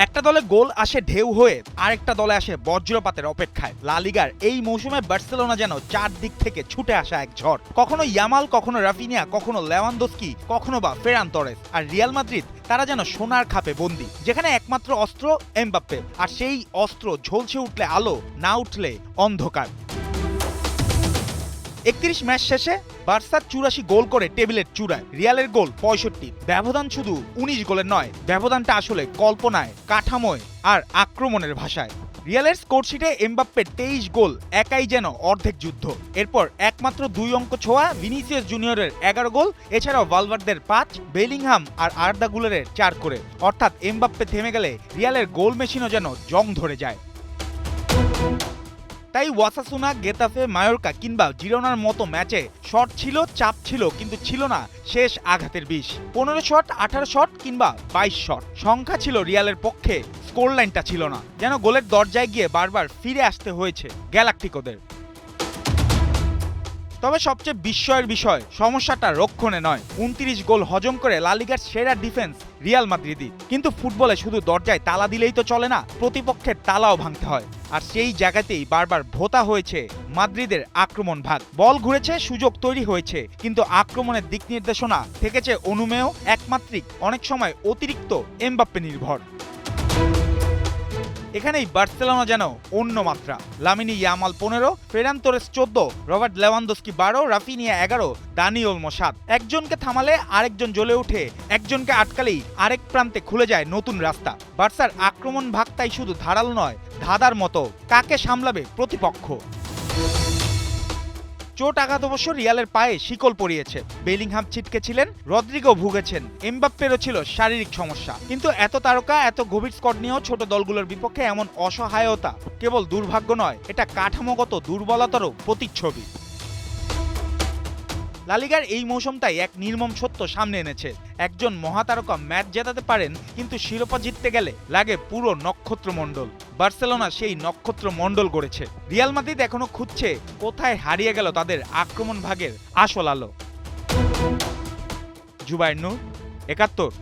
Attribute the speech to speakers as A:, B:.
A: একটা দলে গোল আসে ঢেউ হয়ে, আরেকটা দলে আসে বজ্রপাতের অপেক্ষায়। লা লিগার এই মৌসুমে বার্সেলোনা যেন চারদিক থেকে ছুটে আসা এক ঝড়। কখনো ইয়ামাল, কখনো রাফিনিয়া, কখনো লেভানদস্কি, কখনো বা ফেরান তরেস। আর রিয়াল মাদ্রিদ তারা যেন সোনার খাপে বন্দী, যেখানে একমাত্র অস্ত্র এমবাপ্পে। আর সেই অস্ত্র ঝলসে উঠলে আলো, না উঠলে অন্ধকার। ৩১ ম্যাচ শেষে বার্সা ৮৪ গোল করে টেবিলের চূড়ায়, রিয়ালের গোল ৬৫। ব্যবধান শুধু ১৯ গোলের নয়, ব্যবধানটা আসলে কল্পনায়, কাঠামোয় আর আক্রমণের ভাষায়। রিয়ালের স্কোরশিটে এমবাপ্পের ২৩ গোল একাই যেন অর্ধেক যুদ্ধ। এরপর একমাত্র ২ অঙ্ক ছোঁয়া ভিনিসিয়াস জুনিয়রের ১১ গোল, এছাড়াও ভালভার্দের ৫, বেলিংহাম আর আর্দা গুলারের ৪ করে। অর্থাৎ এমবাপ্পে থেমে গেলে রিয়ালের গোল মেশিনও যেন জং ধরে যায়। তাই ওয়াসাসুনা, গেতাফে, মায়োরকা কিংবা জিরোনার মতো ম্যাচে শট ছিল, চাপ ছিল, কিন্তু ছিল না শেষ আঘাতের বিষ। ১৫ শট, ১৮ শট কিংবা ২২ শট, সংখ্যা ছিল রিয়ালের পক্ষে, স্কোর লাইনটা ছিল না। যেন গোলের দরজায় গিয়ে বারবার ফিরে আসতে হয়েছে গ্যালাক্টিকোদের। তবে সবচেয়ে বিস্ময়ের বিষয় সমস্যাটা রক্ষণে নয়। ২৯ গোল হজম করে লা লিগার সেরা ডিফেন্স রিয়াল মাদ্রিদই। কিন্তু ফুটবলে শুধু দরজায় তালা দিলেই তো চলে না, প্রতিপক্ষের তালাও ভাঙতে হয়। আর সেই জায়গাতেই বারবার ভোতা হয়েছে মাদ্রিদের আক্রমণ ভাগ। বল ঘুরেছে, সুযোগ তৈরি হয়েছে, কিন্তু আক্রমণের দিক নির্দেশনা থেকেছে অনুমেয়, একমাত্রিক, অনেক সময় অতিরিক্ত এমবাপ্পে নির্ভর। এখানেই বার্সেলোনা যেন অন্য মাত্রা। Lamine Yamal ১৫, Ferran Torres ১৪, Robert Lewandowski ১২, Raphinha ১১, Dani Olmo ৭। একজনকে থামালে আরেকজন জ্বলে ওঠে, একজনকে আটকালেই আরেক প্রান্তে খুলে যায় নতুন রাস্তা। বার্সার আক্রমণ ভাগ তাই শুধু ধারালো নয়, ধাঁধার মতো। কাকে সামলাবে প্রতিপক্ষ? চোট আঘাত অবশ্য রিয়ালের পায়ে শিকল পরিয়েছে। বেলিংহাম ছিটকে ছিলেন, রদ্রিগো ভুগেছেন, এমবাপ্পেরও ছিল শারীরিক সমস্যা। কিন্তু এত তারকা, এত গভীর স্কোয়াড নিয়েও ছোট দলগুলোর বিপক্ষে এমন অসহায়তা কেবল দুর্ভাগ্য নয়, এটা কাঠামোগত দুর্বলতারও প্রতিচ্ছবি। লা লিগার এই মৌসুমটাই এক নির্মম সত্য সামনে এনেছে। একজন মহাতারকা ম্যাচ জেতাতে পারেন, কিন্তু শিরোপা জিততে গেলে লাগে পুরো নক্ষত্রমণ্ডল। বার্সেলোনা সেই নক্ষত্রমণ্ডল গড়েছে। রিয়াল মাদ্রিদ এখনো খুঁজছে কোথায় হারিয়ে গেল তাদের আক্রমণ ভাগের আসল আলো। জুবায়ের নূর, ৭১।